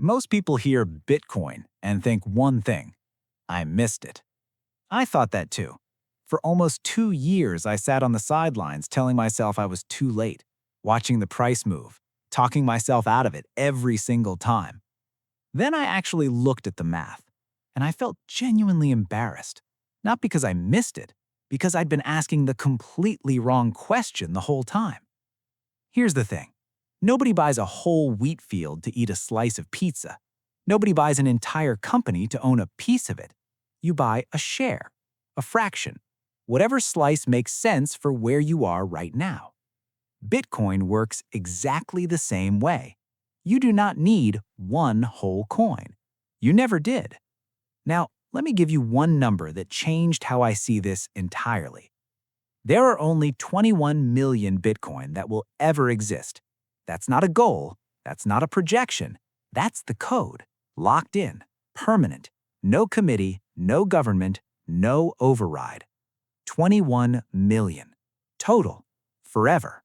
Most people hear Bitcoin and think one thing: I missed it. I thought that too. For almost 2 years, I sat on the sidelines telling myself I was too late, watching the price move, talking myself out of it every single time. Then I actually looked at the math, and I felt genuinely embarrassed. Not because I missed it, because I'd been asking the completely wrong question the whole time. Here's the thing. Nobody buys a whole wheat field to eat a slice of pizza. Nobody buys an entire company to own a piece of it. You buy a share, a fraction, whatever slice makes sense for where you are right now. Bitcoin works exactly the same way. You do not need one whole coin. You never did. Now, let me give you one number that changed how I see this entirely. There are only 21 million Bitcoin that will ever exist. That's not a goal. That's not a projection. That's the code. Locked in. Permanent. No committee, no government, no override. 21 million. Total. Forever.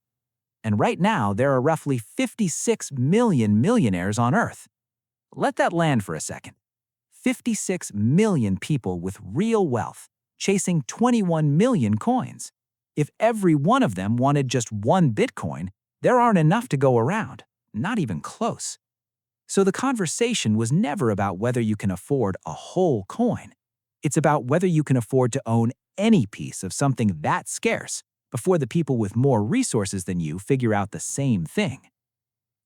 And right now, there are roughly 56 million millionaires on Earth. Let that land for a second. 56 million people with real wealth, chasing 21 million coins. If every one of them wanted just one Bitcoin, there aren't enough to go around, not even close. So the conversation was never about whether you can afford a whole coin. It's about whether you can afford to own any piece of something that scarce before the people with more resources than you figure out the same thing.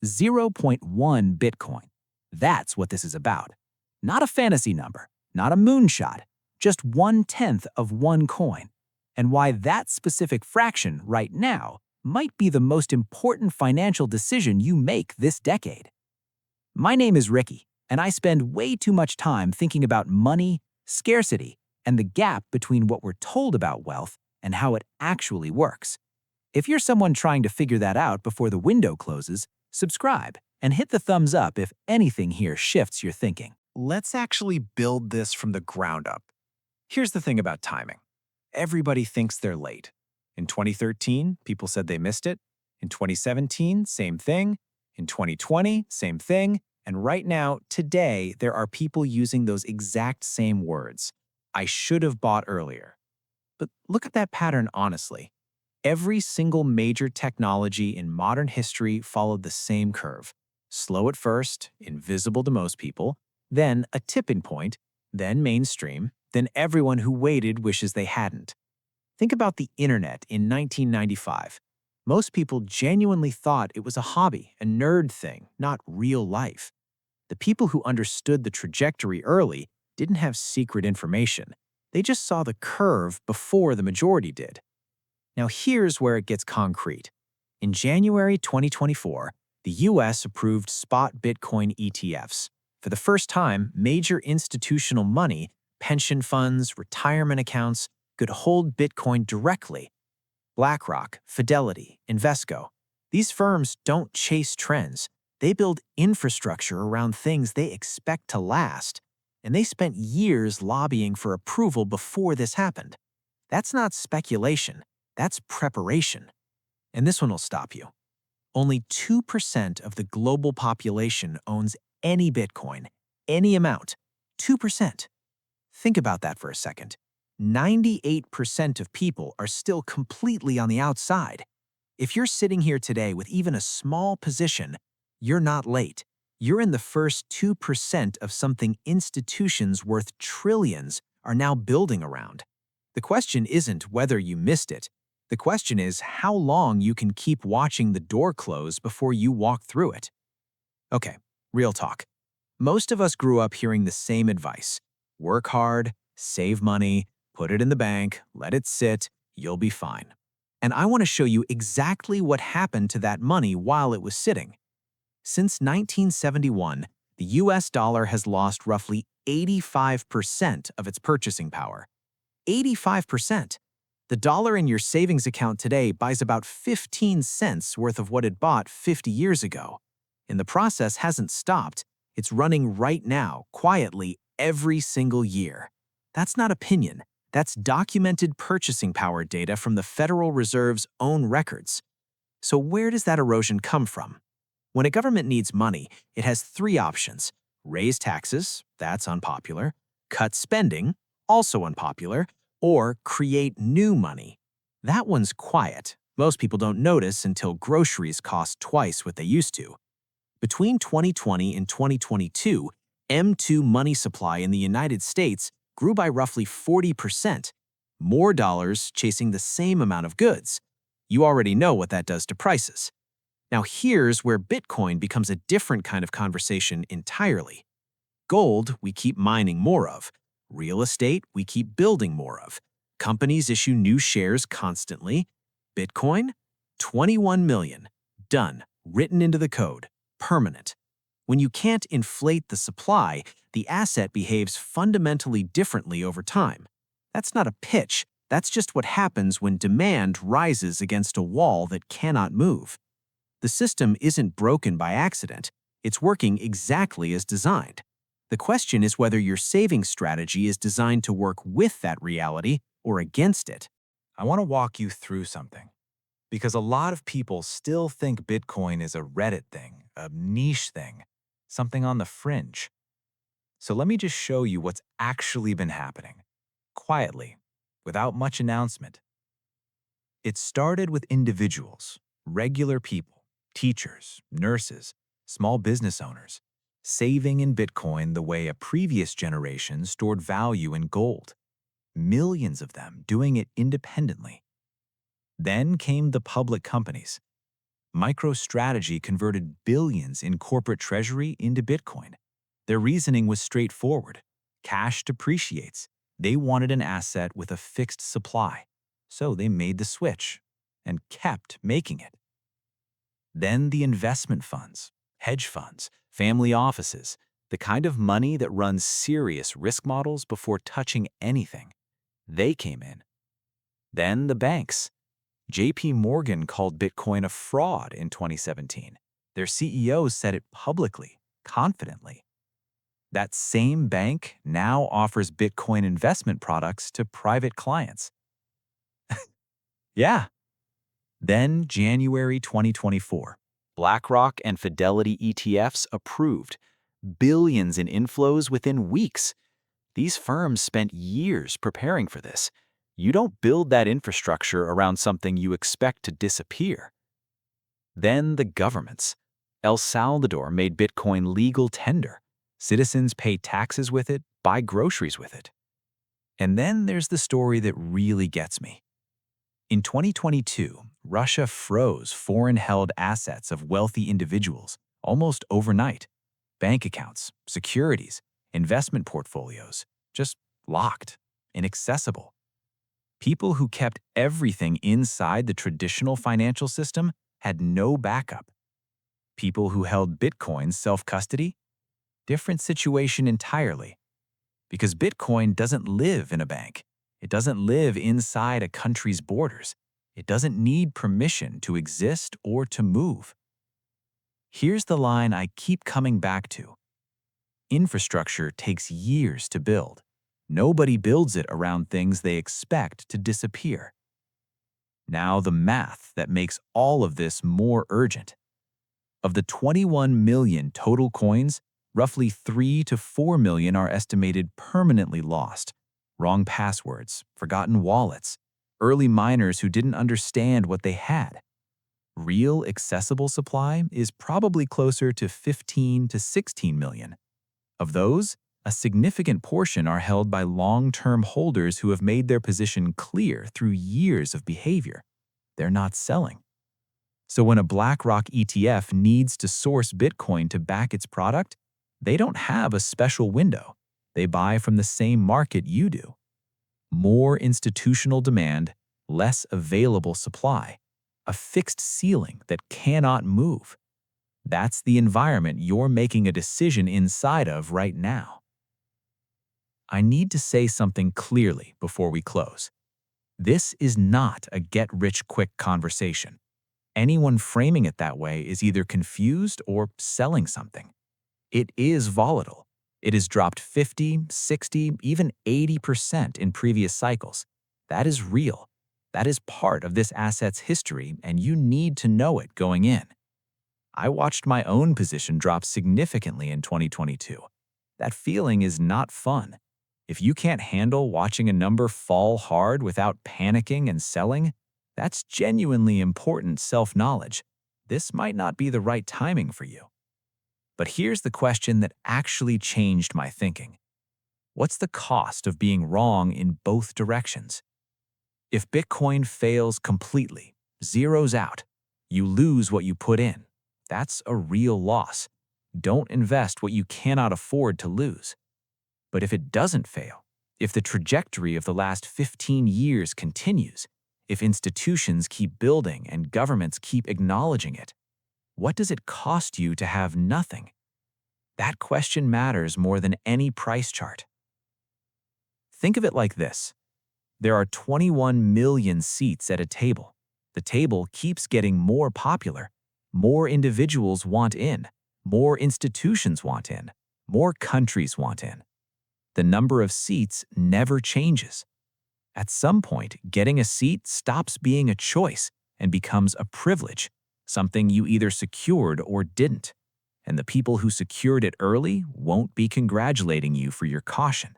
zero point 0.1 Bitcoin. That's what this is about. Not a fantasy number, not a moonshot, just 1/10 of one coin. And why that specific fraction right now might be the most important financial decision you make this decade. My name is Ricky, and I spend way too much time thinking about money, scarcity, and the gap between what we're told about wealth and how it actually works. If you're someone trying to figure that out before the window closes, subscribe and hit the thumbs up if anything here shifts your thinking. Let's actually build this from the ground up. Here's the thing about timing. Everybody thinks they're late. In 2013, people said they missed it. In 2017, same thing. In 2020, same thing. And right now, today, there are people using those exact same words. I should have bought earlier. But look at that pattern honestly. Every single major technology in modern history followed the same curve. Slow at first, invisible to most people, then a tipping point, then mainstream, then everyone who waited wishes they hadn't. Think about the internet in 1995. Most people genuinely thought it was a hobby, a nerd thing, not real life. The people who understood the trajectory early didn't have secret information. They just saw the curve before the majority did. Now here's where it gets concrete. In January 2024, the US approved spot Bitcoin ETFs. For the first time, major institutional money, pension funds, retirement accounts, could hold Bitcoin directly. BlackRock, Fidelity, Invesco. These firms don't chase trends. They build infrastructure around things they expect to last. And they spent years lobbying for approval before this happened. That's not speculation. That's preparation. And this one will stop you. Only 2% of the global population owns any Bitcoin, any amount. 2%. Think about that for a second. 98% of people are still completely on the outside. If you're sitting here today with even a small position, you're not late. You're in the first 2% of something institutions worth trillions are now building around. The question isn't whether you missed it. The question is how long you can keep watching the door close before you walk through it. Okay, real talk. Most of us grew up hearing the same advice. Work hard, save money, put it in the bank, let it sit, you'll be fine. And I want to show you exactly what happened to that money while it was sitting. Since 1971, the US dollar has lost roughly 85% of its purchasing power. 85%. The dollar in your savings account today buys about 15 cents worth of what it bought 50 years ago. And the process hasn't stopped. It's running right now, quietly, every single year. That's not opinion. That's documented purchasing power data from the Federal Reserve's own records. So where does that erosion come from? When a government needs money, it has three options: Raise taxes, that's unpopular. Cut spending, also unpopular. Or create new money. That one's quiet. Most people don't notice until groceries cost twice what they used to. Between 2020 and 2022, M2 money supply in the United States grew by roughly 40%, more dollars chasing the same amount of goods. You already know what that does to prices. Now here's where Bitcoin becomes a different kind of conversation entirely. Gold, we keep mining more of. Real estate, we keep building more of. Companies issue new shares constantly. Bitcoin? 21 million. Done. Written into the code. Permanent. When you can't inflate the supply, the asset behaves fundamentally differently over time. That's not a pitch. That's just what happens when demand rises against a wall that cannot move. The system isn't broken by accident. It's working exactly as designed. The question is whether your saving strategy is designed to work with that reality or against it. I want to walk you through something, because a lot of people still think Bitcoin is a Reddit thing, a niche thing, something on the fringe. So let me just show you what's actually been happening, quietly, without much announcement. It started with individuals, regular people, teachers, nurses, small business owners, saving in Bitcoin the way a previous generation stored value in gold. Millions of them doing it independently. Then came the public companies. MicroStrategy converted billions in corporate treasury into Bitcoin. Their reasoning was straightforward. Cash depreciates. They wanted an asset with a fixed supply. So they made the switch and kept making it. Then the investment funds, hedge funds, family offices, the kind of money that runs serious risk models before touching anything. They came in. Then the banks. JP Morgan called Bitcoin a fraud in 2017. Their CEO said it publicly, confidently. That same bank now offers Bitcoin investment products to private clients. Yeah. Then January 2024, BlackRock and Fidelity ETFs approved. Billions in inflows within weeks. These firms spent years preparing for this. You don't build that infrastructure around something you expect to disappear. Then the governments. El Salvador made Bitcoin legal tender. Citizens pay taxes with it, buy groceries with it. And then there's the story that really gets me. In 2022, Russia froze foreign-held assets of wealthy individuals almost overnight. Bank accounts, securities, investment portfolios, just locked, inaccessible. People who kept everything inside the traditional financial system had no backup. People who held Bitcoin self-custody? Different situation entirely. Because Bitcoin doesn't live in a bank. It doesn't live inside a country's borders. It doesn't need permission to exist or to move. Here's the line I keep coming back to. Infrastructure takes years to build. Nobody builds it around things they expect to disappear. Now the math that makes all of this more urgent. Of the 21 million total coins, roughly 3 to 4 million are estimated permanently lost. Wrong passwords, forgotten wallets, early miners who didn't understand what they had. Real accessible supply is probably closer to 15 to 16 million. Of those, a significant portion are held by long-term holders who have made their position clear through years of behavior. They're not selling. So when a BlackRock ETF needs to source Bitcoin to back its product, they don't have a special window. They buy from the same market you do. More institutional demand, less available supply, a fixed ceiling that cannot move. That's the environment you're making a decision inside of right now. I need to say something clearly before we close. This is not a get-rich-quick conversation. Anyone framing it that way is either confused or selling something. It is volatile. It has dropped 50, 60, even 80% in previous cycles. That is real. That is part of this asset's history, and you need to know it going in. I watched my own position drop significantly in 2022. That feeling is not fun. If you can't handle watching a number fall hard without panicking and selling, that's genuinely important self-knowledge. This might not be the right timing for you. But here's the question that actually changed my thinking. What's the cost of being wrong in both directions? If Bitcoin fails completely, zeroes out, you lose what you put in. That's a real loss. Don't invest what you cannot afford to lose. But if it doesn't fail, if the trajectory of the last 15 years continues, if institutions keep building and governments keep acknowledging it, what does it cost you to have nothing? That question matters more than any price chart. Think of it like this. There are 21 million seats at a table. The table keeps getting more popular. More individuals want in. More institutions want in. More countries want in. The number of seats never changes. At some point, getting a seat stops being a choice and becomes a privilege, something you either secured or didn't. And the people who secured it early won't be congratulating you for your caution.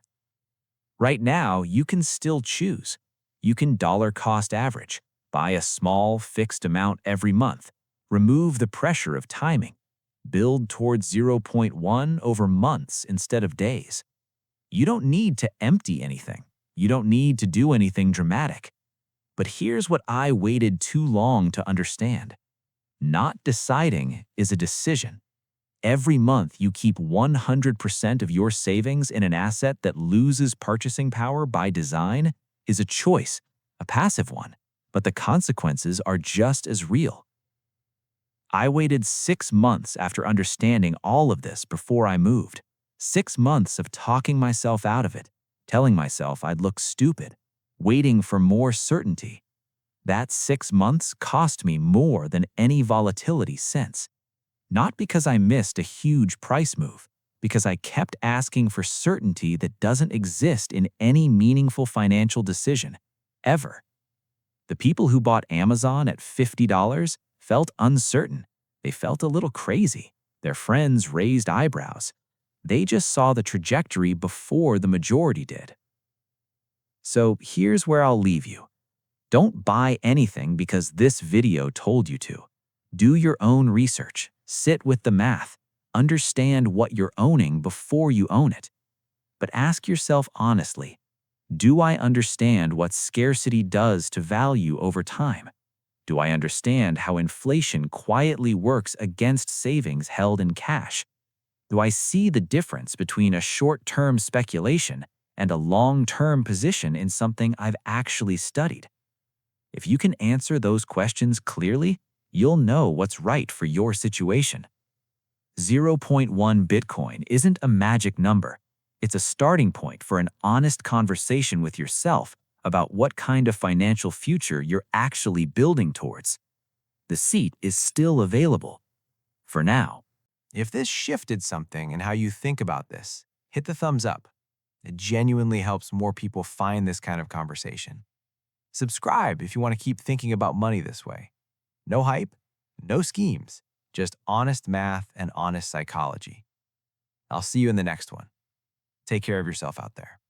Right now, you can still choose. You can dollar cost average, buy a small, fixed amount every month, remove the pressure of timing, build towards zero point 0.1 over months instead of days. You don't need to empty anything. You don't need to do anything dramatic. But here's what I waited too long to understand. Not deciding is a decision. Every month you keep 100% of your savings in an asset that loses purchasing power by design is a choice, a passive one, but the consequences are just as real. I waited 6 months after understanding all of this before I moved. 6 months of talking myself out of it, telling myself I'd look stupid, waiting for more certainty. That 6 months cost me more than any volatility since. Not because I missed a huge price move, because I kept asking for certainty that doesn't exist in any meaningful financial decision, ever. The people who bought Amazon at $50 felt uncertain. They felt a little crazy. Their friends raised eyebrows. They just saw the trajectory before the majority did. So here's where I'll leave you. Don't buy anything because this video told you to. Do your own research. Sit with the math. Understand what you're owning before you own it. But ask yourself honestly, do I understand what scarcity does to value over time? Do I understand how inflation quietly works against savings held in cash? Do I see the difference between a short-term speculation and a long-term position in something I've actually studied? If you can answer those questions clearly, you'll know what's right for your situation. Zero point 0.1 Bitcoin isn't a magic number. It's a starting point for an honest conversation with yourself about what kind of financial future you're actually building towards. The seat is still available. For now. If this shifted something in how you think about this, hit the thumbs up. It genuinely helps more people find this kind of conversation. Subscribe if you want to keep thinking about money this way. No hype, no schemes, just honest math and honest psychology. I'll see you in the next one. Take care of yourself out there.